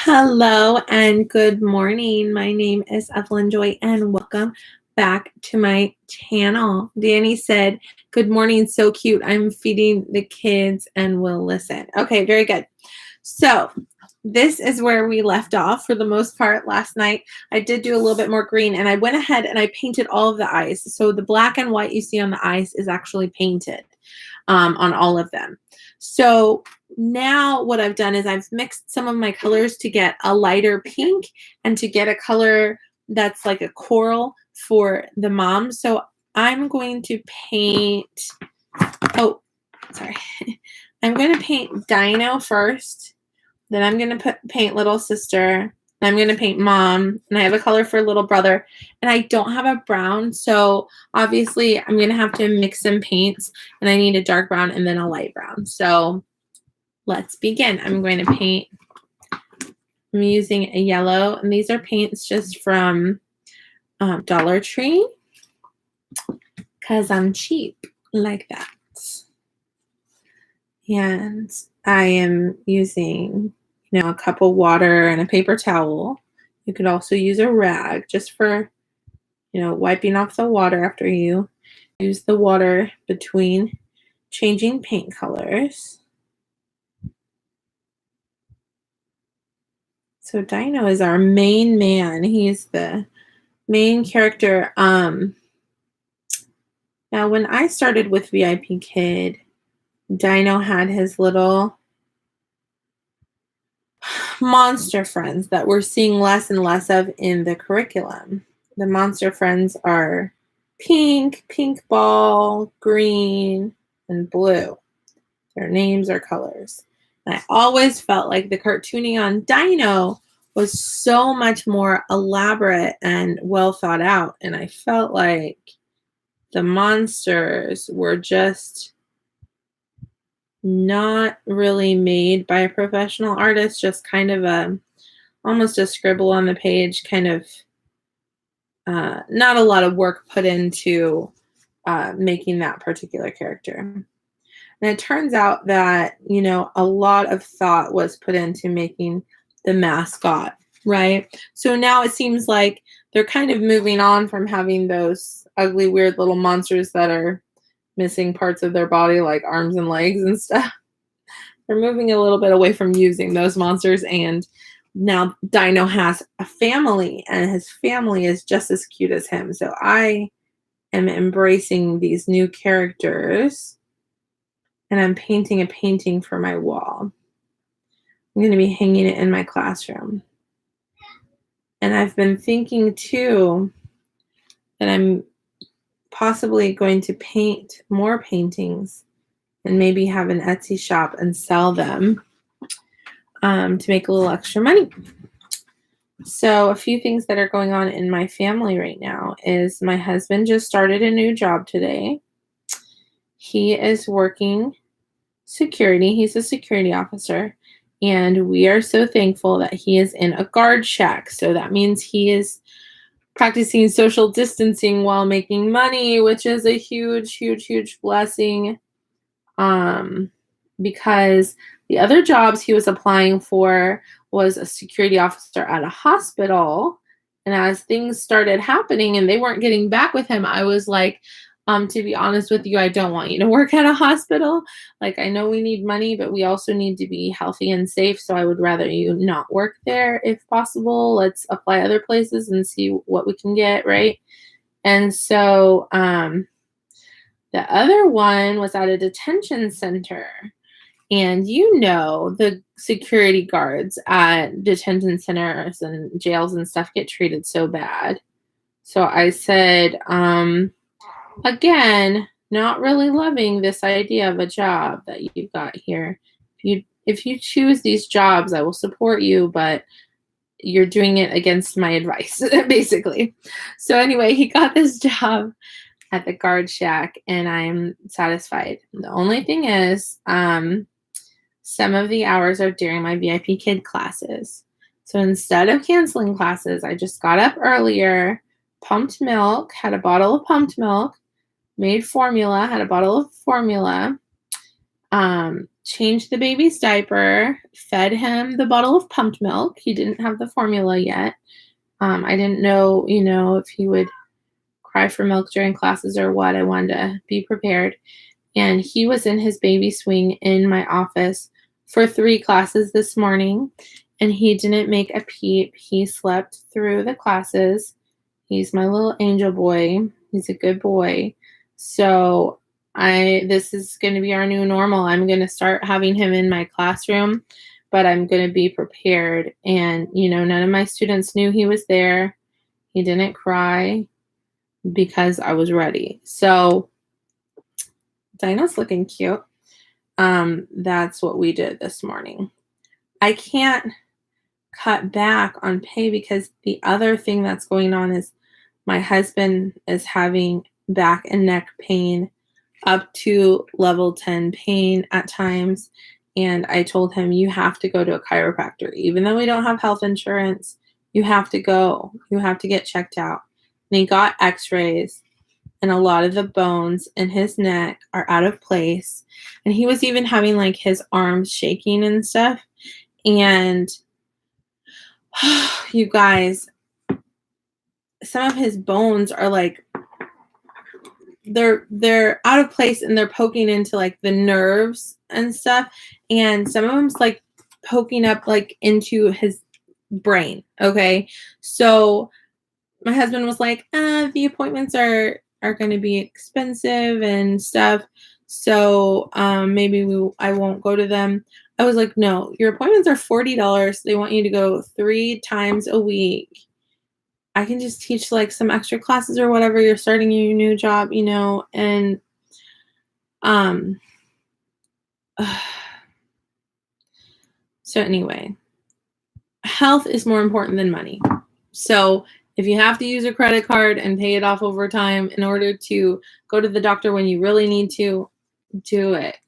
Hello and good morning. My name is Evelyn Joy and welcome back to my channel. Dani said, "Good morning, so cute. I'm feeding the kids and will listen." Okay, very good. So this is where we left off for the most part last night. I did do a little bit more green and I went ahead and I painted all of the eyes. So the black and white you see on the eyes is actually painted on all of them. So now what I've done is I've mixed some of my colors to get a lighter pink and to get a color that's like a coral for the mom. So I'm going to paint, oh, sorry. I'm going to paint Dino first. Then I'm going to paint little sister. I'm going to paint mom. And I have a color for little brother. And I don't have a brown. So obviously I'm going to have to mix some paints. And I need a dark brown and then a light brown. So let's begin. I'm going to paint. I'm using a yellow. And these are paints just from Dollar Tree. Because I'm cheap like that. And I am using, a cup of water and a paper towel. You could also use a rag just for, wiping off the water after you use the water between changing paint colors. So Dino is our main man. He's the main character. Now, when I started with VIPKID, Dino had his little monster friends that we're seeing less and less of in the curriculum. The monster friends are pink ball, green, and blue. Their names are colors. And I always felt like the cartooning on Dino was so much more elaborate and well thought out. And I felt like the monsters were just not really made by a professional artist, just kind of almost a scribble on the page, kind of not a lot of work put into making that particular character. And it turns out that, a lot of thought was put into making the mascot, right? So now it seems like they're kind of moving on from having those ugly, weird little monsters that are missing parts of their body like arms and legs and stuff. They're moving a little bit away from using those monsters, and now Dino has a family and his family is just as cute as him. So I am embracing these new characters and I'm painting a painting for my wall. I'm going to be hanging it in my classroom. And I've been thinking too that I'm possibly going to paint more paintings and maybe have an Etsy shop and sell them to make a little extra money. So a few things that are going on in my family right now is my husband just started a new job today. He is working security. He's a security officer. And we are so thankful that he is in a guard shack. So that means he is practicing social distancing while making money, which is a huge, huge, huge blessing. Because the other jobs he was applying for was a security officer at a hospital. And as things started happening and they weren't getting back with him, I was like, to be honest with you, I don't want you to work at a hospital. Like, I know we need money, but we also need to be healthy and safe. So I would rather you not work there if possible. Let's apply other places and see what we can get, right? And so the other one was at a detention center. And the security guards at detention centers and jails and stuff get treated so bad. So I said, again, not really loving this idea of a job that you've got here. If you choose these jobs, I will support you, but you're doing it against my advice, basically. So anyway, he got this job at the guard shack, and I'm satisfied. The only thing is, some of the hours are during my VIPKID classes. So instead of canceling classes, I just got up earlier, pumped milk, had a bottle of pumped milk, made formula, had a bottle of formula, changed the baby's diaper, fed him the bottle of pumped milk. He didn't have the formula yet. I didn't know, if he would cry for milk during classes or what. I wanted to be prepared. And he was in his baby swing in my office for 3 classes this morning, and he didn't make a peep. He slept through the classes. He's my little angel boy. He's a good boy. So this is going to be our new normal. I'm going to start having him in my classroom, but I'm going to be prepared. And, none of my students knew he was there. He didn't cry because I was ready. So Dino's looking cute. That's what we did this morning. I can't cut back on pay because the other thing that's going on is my husband is having back and neck pain up to level 10 pain at times. And I told him, you have to go to a chiropractor. Even though we don't have health insurance, you have to go. You have to get checked out. And he got x-rays, and a lot of the bones in his neck are out of place. And he was even having like his arms shaking and stuff. And you guys, some of his bones are like, they're out of place, and they're poking into like the nerves and stuff. And some of them's like poking up like into his brain. Okay. So my husband was like, the appointments are going to be expensive and stuff. So maybe I won't go to them. I was like, no, your appointments are $40. They want you to go 3 times a week. I can just teach like some extra classes or whatever. You're starting your new job, and so anyway, health is more important than money. So if you have to use a credit card and pay it off over time in order to go to the doctor when you really need to, do it,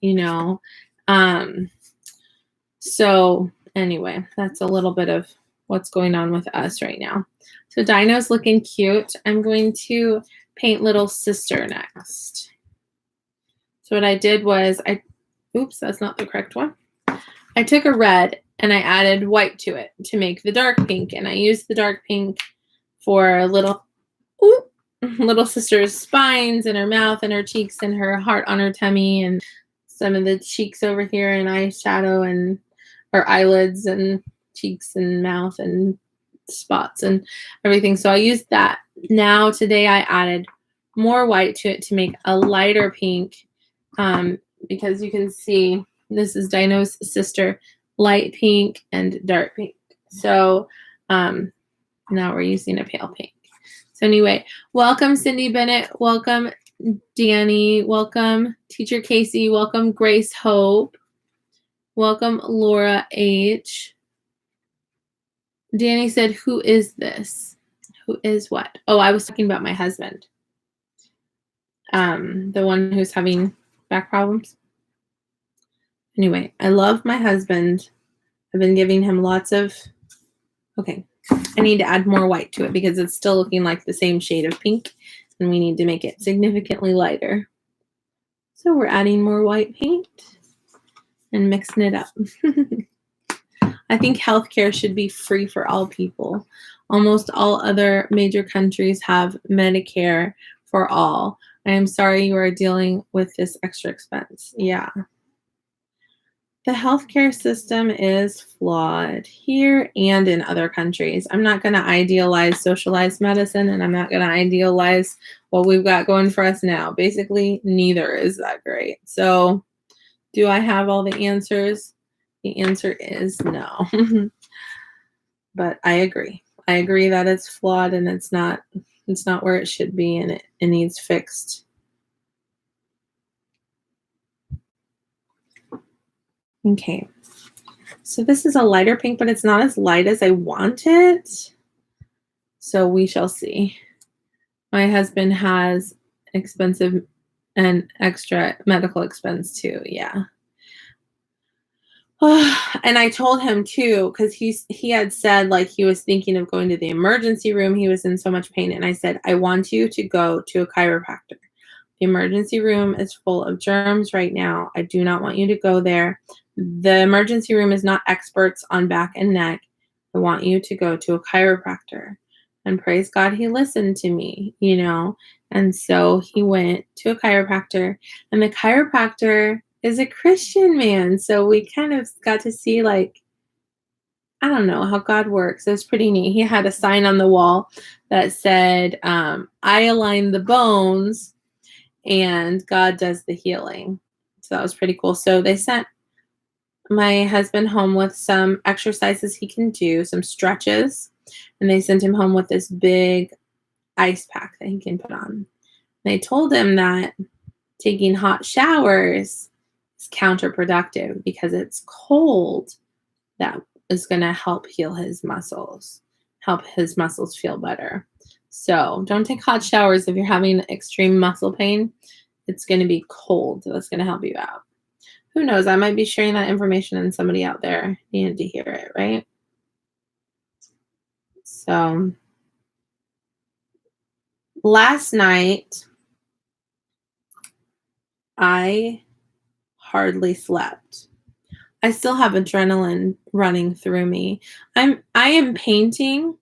So anyway, that's a little bit of what's going on with us right now. So Dino's looking cute. I'm going to paint little sister next. So what I did was oops, that's not the correct one. I took a red and I added white to it to make the dark pink. And I used the dark pink for little sister's spines and her mouth and her cheeks and her heart on her tummy and some of the cheeks over here and eyeshadow and her eyelids and cheeks and mouth and spots and everything. So I used that. Now today I added more white to it to make a lighter pink because you can see this is Dino's sister, light pink and dark pink. So now we're using a pale pink. So anyway, welcome Cindy Bennett, welcome Dani, welcome Teacher Kasie, welcome Grace Hope, welcome Laura H. Dani said, who is this? Who is what? Oh, I was talking about my husband. The one who's having back problems. Anyway, I love my husband. I've been giving him lots of, okay, I need to add more white to it because it's still looking like the same shade of pink and we need to make it significantly lighter. So we're adding more white paint and mixing it up. I think healthcare should be free for all people. Almost all other major countries have Medicare for all. I am sorry you are dealing with this extra expense. Yeah. The healthcare system is flawed here and in other countries. I'm not going to idealize socialized medicine, and I'm not going to idealize what we've got going for us now. Basically, neither is that great. So, do I have all the answers? The answer is no. But I agree. I agree that it's flawed and it's not where it should be, and it needs fixed. Okay. So this is a lighter pink, but it's not as light as I want it. So we shall see. My husband has expensive and extra medical expense too. Yeah. And I told him too, because he had said like he was thinking of going to the emergency room. He was in so much pain. And I said, I want you to go to a chiropractor. The emergency room is full of germs right now. I do not want you to go there. The emergency room is not experts on back and neck. I want you to go to a chiropractor." And praise God, he listened to me, you know. And so he went to a chiropractor, and the chiropractor is a Christian man. So we kind of got to see, like, I don't know how God works. It was pretty neat. He had a sign on the wall that said, "I align the bones and God does the healing." So that was pretty cool. So they sent my husband home with some exercises he can do, some stretches, and they sent him home with this big ice pack that he can put on. They told him that taking hot showers is counterproductive because it's cold that is going to help heal his muscles, help his muscles feel better. So don't take hot showers if you're having extreme muscle pain. It's going to be cold. That's going to help you out. Who knows? I might be sharing that information and somebody out there needed to hear it, right? So last night, I hardly slept. I still have adrenaline running through me. I am painting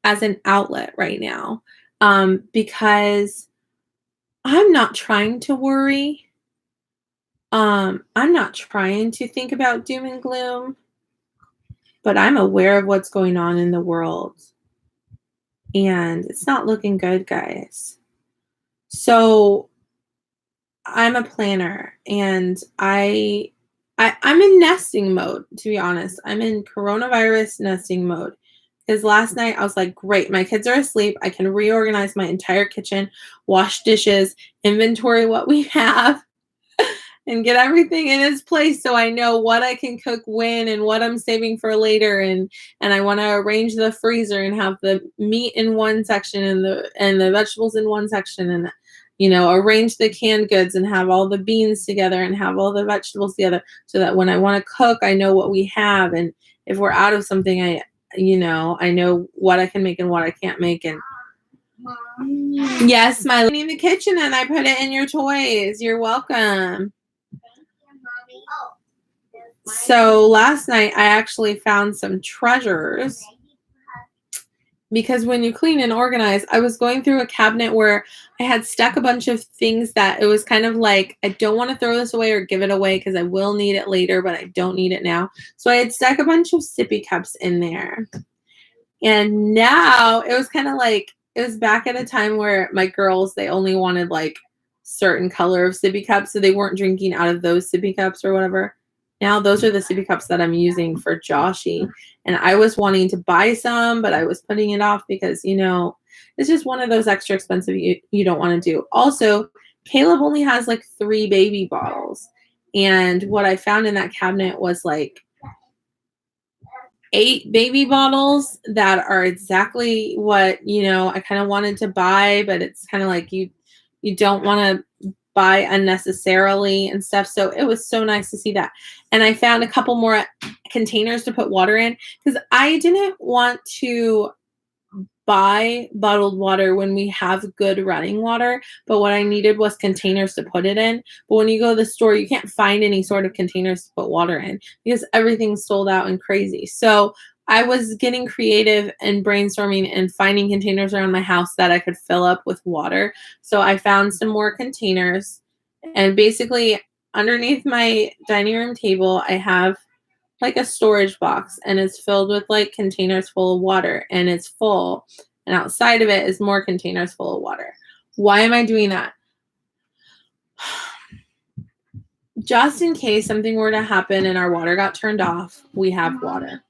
as an outlet right now, because I'm not trying to worry. I'm not trying to think about doom and gloom, but I'm aware of what's going on in the world, and it's not looking good, guys. So I'm a planner, and I'm in nesting mode, to be honest. I'm in coronavirus nesting mode. Because last night I was like, great, my kids are asleep. I can reorganize my entire kitchen, wash dishes, inventory what we have, and get everything in its place so I know what I can cook when and what I'm saving for later. And I want to arrange the freezer and have the meat in one section and the vegetables in one section, and arrange the canned goods and have all the beans together and have all the vegetables together so that when I want to cook, I know what we have. And if we're out of something, I know what I can make and what I can't make. And yes, my in the kitchen, and I put it in your toys. You're welcome. So last night I actually found some treasures, because when you clean and organize, I was going through a cabinet where I had stuck a bunch of things that it was kind of like, I don't want to throw this away or give it away because I will need it later, but I don't need it now. So I had stuck a bunch of sippy cups in there. And now it was kind of like, it was back at a time where my girls, they only wanted like certain color of sippy cups, so they weren't drinking out of those sippy cups or whatever. Now those are the sippy cups that I'm using for Joshy. And I was wanting to buy some, but I was putting it off because, it's just one of those extra expensive you don't want to do. Also, Caleb only has like 3 baby bottles. And what I found in that cabinet was like 8 baby bottles that are exactly what, I kind of wanted to buy, but it's kind of like you don't want to buy unnecessarily and stuff. So it was so nice to see that. And I found a couple more containers to put water in, because I didn't want to buy bottled water when we have good running water, but what I needed was containers to put it in. But when you go to the store, you can't find any sort of containers to put water in because everything's sold out and crazy. So I was getting creative and brainstorming and finding containers around my house that I could fill up with water. So I found some more containers, and basically underneath my dining room table, I have like a storage box, and it's filled with like containers full of water, and it's full. And outside of it is more containers full of water. Why am I doing that? Just in case something were to happen and our water got turned off, we have water.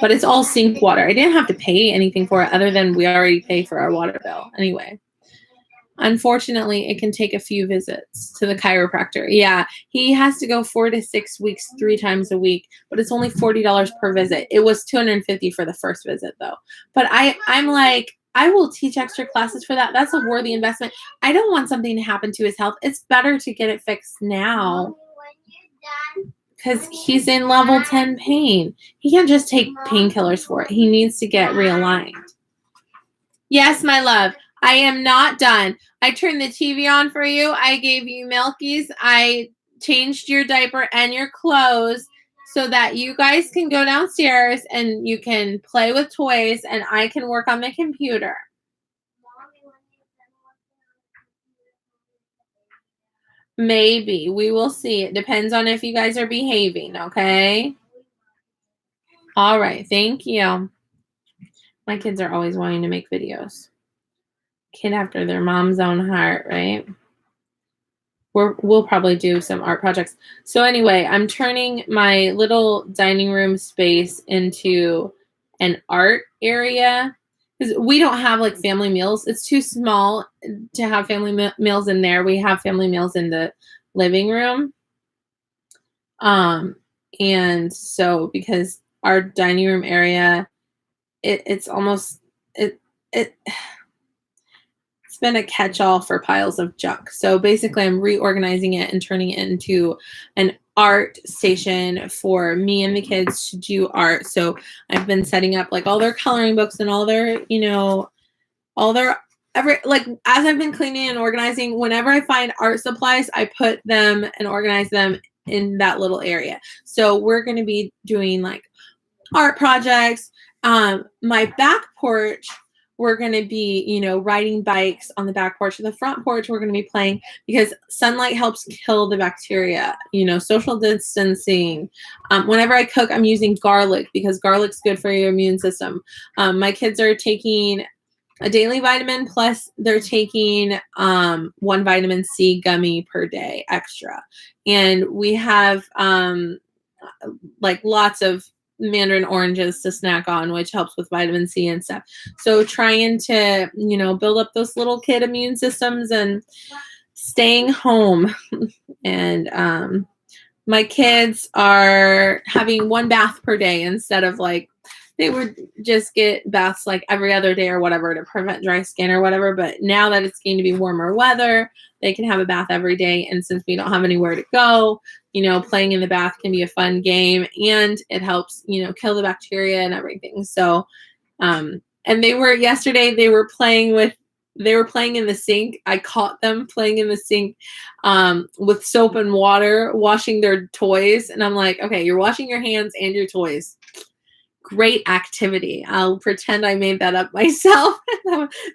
But it's all sink water. I didn't have to pay anything for it other than we already pay for our water bill anyway. Unfortunately, it can take a few visits to the chiropractor. Yeah, he has to go 4 to 6 weeks, 3 times a week, but it's only $40 per visit. It was $250 for the first visit, though. But I'm like, I will teach extra classes for that. That's a worthy investment. I don't want something to happen to his health. It's better to get it fixed now, because he's in level 10 pain. He can't just take painkillers for it. He needs to get realigned. Yes, my love. I am not done. I turned the TV on for you. I gave you milkies. I changed your diaper and your clothes so that you guys can go downstairs and you can play with toys and I can work on the computer. Maybe. We will see. It depends on if you guys are behaving, okay? All right. Thank you. My kids are always wanting to make videos. Kid after their mom's own heart, right? We'll probably do some art projects. So anyway, I'm turning my little dining room space into an art area because we don't have like family meals. It's too small to have family meals in there. We have family meals in the living room. And so because our dining room area, it's almost it's been a catch-all for piles of junk. So basically I'm reorganizing it and turning it into an art station for me and the kids to do art. So I've been setting up like all their coloring books and all their, all their as I've been cleaning and organizing, whenever I find art supplies, I put them and organize them in that little area. So we're going to be doing like art projects. My back porch, we're going to be, riding bikes on the back porch. The front porch, we're going to be playing because sunlight helps kill the bacteria, social distancing. Whenever I cook, I'm using garlic because garlic's good for your immune system. My kids are taking a daily vitamin plus they're taking 1 vitamin C gummy per day extra. And we have like lots of mandarin oranges to snack on, which helps with vitamin C and stuff. So trying to, build up those little kid immune systems and staying home. And my kids are having 1 bath per day instead of like, they would just get baths like every other day or whatever to prevent dry skin or whatever. But now that it's going to be warmer weather, they can have a bath every day. And since we don't have anywhere to go, playing in the bath can be a fun game and it helps, kill the bacteria and everything. So, and yesterday they were playing in the sink. I caught them playing in the sink with soap and water, washing their toys. And I'm like, okay, you're washing your hands and your toys. Great activity. I'll pretend I made that up myself.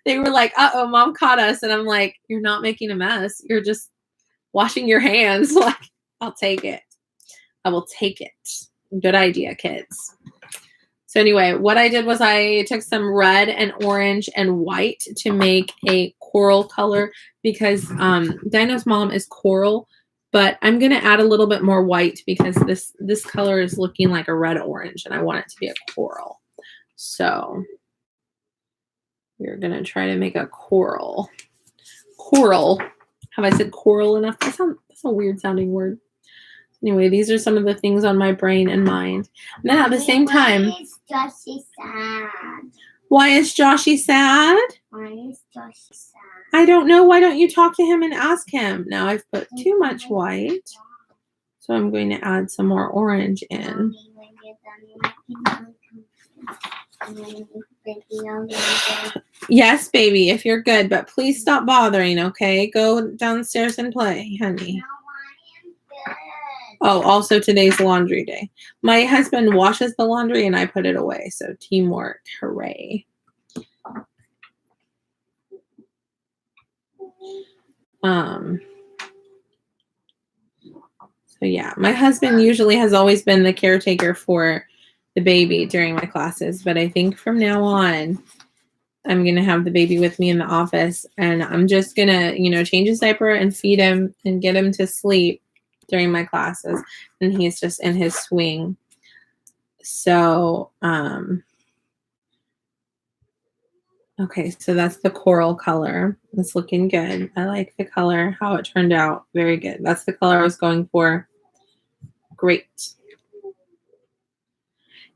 They were like, uh-oh, mom caught us. And I'm like, you're not making a mess. You're just washing your hands. Like, I'll take it. I will take it. Good idea, kids. So anyway, what I did was I took some red and orange and white to make a coral color because Dino's mom is coral, but I'm going to add a little bit more white because this color is looking like a red orange and I want it to be a coral. So we're going to try to make a coral. Coral. Have I said coral enough? That's a weird sounding word. Anyway, these are some of the things on my brain and mind. And then at the same time, why is Joshy sad? Why is Joshy sad? Why is Joshy sad? I don't know. Why don't you talk to him and ask him? Now I've put too much white. So I'm going to add some more orange in. Yes, baby, if you're good. But please stop bothering, okay? Go downstairs and play, honey. Oh, also today's laundry day. My husband washes the laundry and I put it away. So teamwork. Hooray. So yeah, my husband usually has always been the caretaker for the baby during my classes, but I think from now on, I'm going to have the baby with me in the office and I'm just going to, change his diaper and feed him and get him to sleep during my classes. And he's just in his swing. So, okay, so that's the coral color. It's looking good. I like the color, how it turned out. Very good. That's the color I was going for. Great.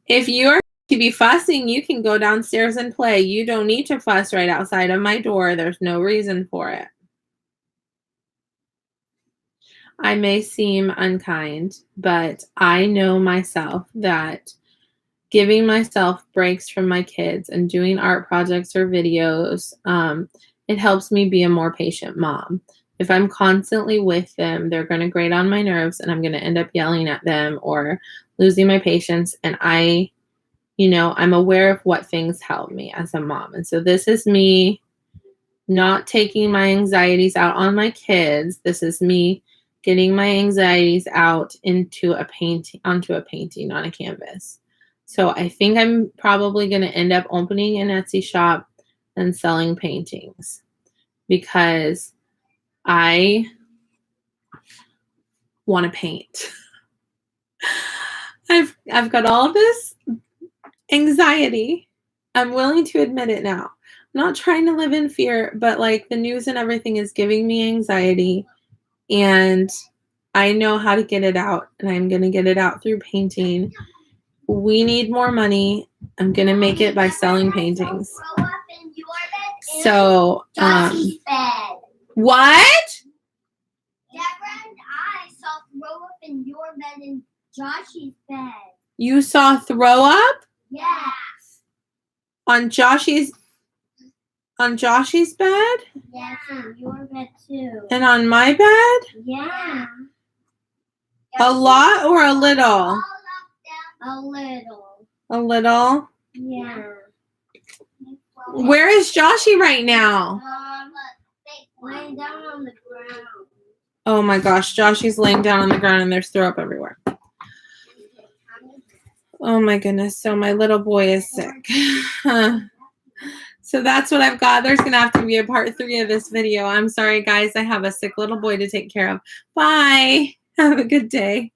If you're to be fussing, you can go downstairs and play. You don't need to fuss right outside of my door. There's no reason for it. I may seem unkind, but I know myself that giving myself breaks from my kids and doing art projects or videos it helps me be a more patient mom. If I'm constantly with them, they're going to grate on my nerves and I'm going to end up yelling at them or losing my patience. And I'm aware of what things help me as a mom. And so this is me not taking my anxieties out on my kids. This is me getting my anxieties out onto a painting on a canvas. So I think I'm probably going to end up opening an Etsy shop and selling paintings because I want to paint. I've got all this anxiety. I'm willing to admit it now. I'm not trying to live in fear, but like the news and everything is giving me anxiety, and I know how to get it out, and I'm going to get it out through painting. We need more money. I'm going to make it by selling paintings. So, what? Deborah and I saw throw up in your bed and Joshy's bed. You saw throw up? Yes. On Joshy's bed? Yes, in your bed too. And on my bed? Yeah. A lot or a little? A little. A little? Yeah. Where is Joshy right now? Laying down on the ground. Oh my gosh, Joshy's laying down on the ground and there's throw up everywhere. Oh my goodness, so my little boy is sick. So that's what I've got. There's going to have to be a part 3 of this video. I'm sorry, guys. I have a sick little boy to take care of. Bye. Have a good day.